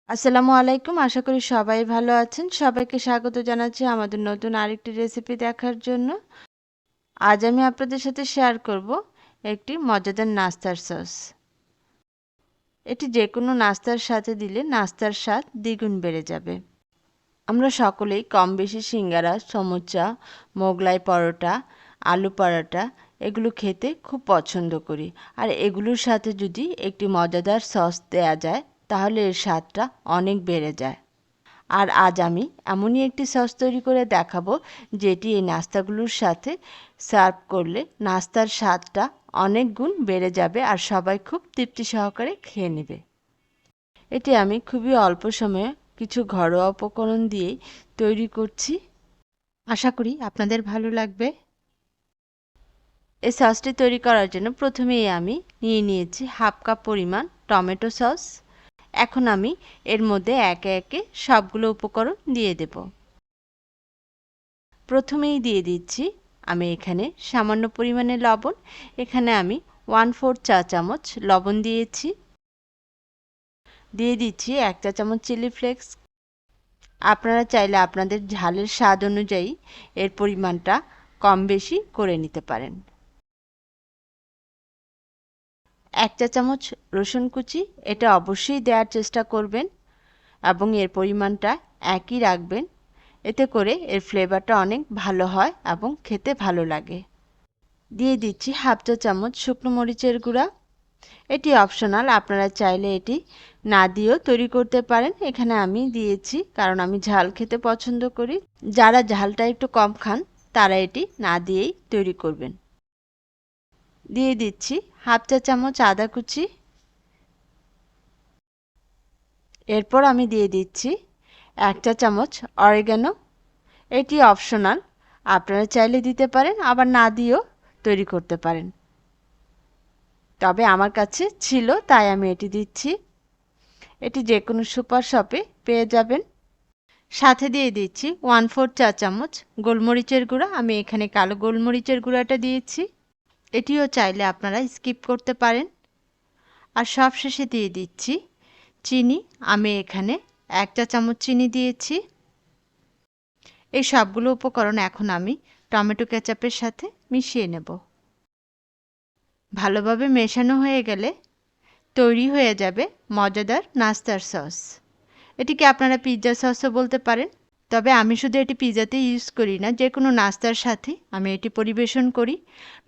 আসসালামু আলাইকুম। আশা করি সবাই ভালো আছেন। সবাইকে স্বাগত জানাচ্ছি আমাদের নতুন আরেকটি রেসিপি দেখার জন্য। আজ আমি আপনাদের সাথে শেয়ার করব একটি মজাদার নাস্তার সস। এটি যেকোনো নাস্তার সাথে দিলে নাস্তার স্বাদ দ্বিগুণ বেড়ে যাবে। আমরা সকলেই কম বেশি সিঙ্গারা, সমুচা, মোগলাই পরোটা, আলু পরোটা এগুলো খেতে খুব পছন্দ করি। আর এগুলোর সাথে যদি একটি মজাদার সস দেয়া যায় তাহলে এর স্বাদটা অনেক বেড়ে যায়। আর আজ আমি এমনই একটি সস তৈরি করে দেখাবো যেটি এই নাস্তাগুলোর সাথে সার্ভ করলে নাস্তার স্বাদটা অনেক গুণ বেড়ে যাবে আর সবাই খুব তৃপ্তি সহকারে খেয়ে নেবে। এটি আমি খুবই অল্প সময়ে কিছু ঘরোয়া উপকরণ দিয়েই তৈরি করছি। আশা করি আপনাদের ভালো লাগবে। এই সসটি তৈরি করার জন্য প্রথমেই আমি নিয়ে নিয়েছি হাফ কাপ পরিমাণ টমেটো সস। এখন আমি এর মধ্যে একে একে সবগুলো উপকরণ দিয়ে দেব। প্রথমেই দিয়ে দিচ্ছি আমি এখানে সামান্য পরিমাণে লবণ। এখানে আমি 1/4 চা চামচ লবণ দিয়েছি। দিয়ে দিচ্ছি 1 চা চামচ চিলি ফ্লেক্স। আপনারা চাইলে আপনাদের ঝালের স্বাদ অনুযায়ী এর পরিমাণটা কম বেশি করে নিতে পারেন। 1 চা চামচ রসুন কুচি, এটা অবশ্যই দেওয়ার চেষ্টা করবেন এবং এর পরিমাণটা একই রাখবেন। এতে করে এর ফ্লেভারটা অনেক ভালো হয় এবং খেতে ভালো লাগে। দিয়ে দিচ্ছি হাফ চা চামচ শুকনো মরিচের গুঁড়া। এটি অপশনাল, আপনারা চাইলে এটি না দিয়েও তৈরি করতে পারেন। এখানে আমি দিয়েছি কারণ আমি ঝাল খেতে পছন্দ করি। যারা ঝালটা একটু কম খান তারা এটি না দিয়েই তৈরি করবেন। দিয়ে দিচ্ছি হাফ চা চামচ আদা কুচি। এরপর আমি দিয়ে দিচ্ছি 1 চা চামচ অরিগানো। এটি অপশনাল, আপনারা চাইলে দিতে পারেন আবার না দিয়েও তৈরি করতে পারেন। তবে আমার কাছে ছিল তাই আমি এটি দিচ্ছি। এটি যে কোনো সুপার শপে পেয়ে যাবেন। সাথে দিয়ে দিচ্ছি 1/4 চা চামচ গোলমরিচের গুঁড়া। আমি এখানে কালো গোলমরিচের গুঁড়াটা দিয়েছি। এটিও চাইলে আপনারা স্কিপ করতে পারেন। আর সবশেষে দিয়ে দিচ্ছি চিনি। আমি এখানে 1 চা চামচ চিনি দিয়েছি। এই সবগুলো উপকরণ এখন আমি টমেটো কেচাপের সাথে মিশিয়ে নেব। ভালোভাবে মেশানো হয়ে গেলে তৈরি হয়ে যাবে মজাদার নাস্তার সস। এটিকে আপনারা পিৎজা সসও বলতে পারেন। তবে আমি শুধু এটি পিৎজাতে ইউজ করি না, যে কোনো নাস্তার সাথে আমি এটি পরিবেশন করি।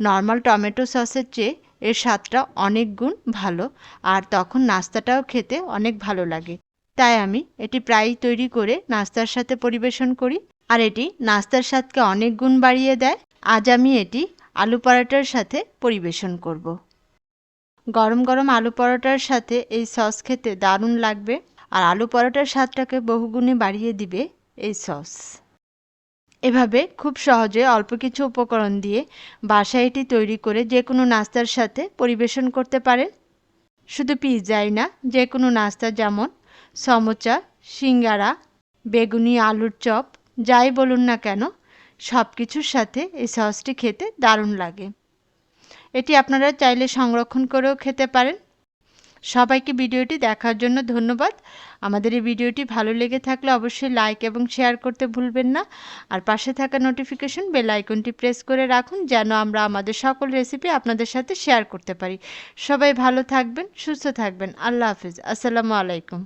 নর্মাল টমেটো সসের চেয়ে এর স্বাদটা অনেক গুণ ভালো আর তখন নাস্তাটাও খেতে অনেক ভালো লাগে। তাই আমি এটি প্রায়ই তৈরি করে নাস্তার সাথে পরিবেশন করি আর এটি নাস্তার স্বাদকে অনেক গুণ বাড়িয়ে দেয়। আজ আমি এটি আলু পরোটার সাথে পরিবেশন করব। গরম গরম আলু পরোটার সাথে এই সস খেতে দারুণ লাগবে আর আলু পরোটার স্বাদটাকে বহুগুণে বাড়িয়ে দিবে এই সস। এভাবে খুব সহজে অল্প কিছু উপকরণ দিয়ে বাসায় এটি তৈরি করে যে কোনো নাস্তার সাথে পরিবেশন করতে পারেন। শুধু পিৎজাই না, যে কোনো নাস্তা যেমন সমোচা, সিঙ্গারা, বেগুনি, আলুর চপ যাই বলুন না কেন সব কিছুর সাথে এই সসটি খেতে দারুণ লাগে। এটি আপনারা চাইলে সংরক্ষণ করেও খেতে পারেন। সবাইকে ভিডিওটি দেখার জন্য ধন্যবাদ। আমাদের এই ভিডিওটি ভালো লেগে থাকলে অবশ্যই লাইক এবং শেয়ার করতে ভুলবেন না। আর পাশে থাকা নোটিফিকেশন বেল আইকনটি প্রেস করে রাখুন যেন আমরা আমাদের সকল রেসিপি আপনাদের সাথে শেয়ার করতে পারি। সবাই ভালো থাকবেন, সুস্থ থাকবেন। আল্লাহ হাফিজ। আসসালামু আলাইকুম।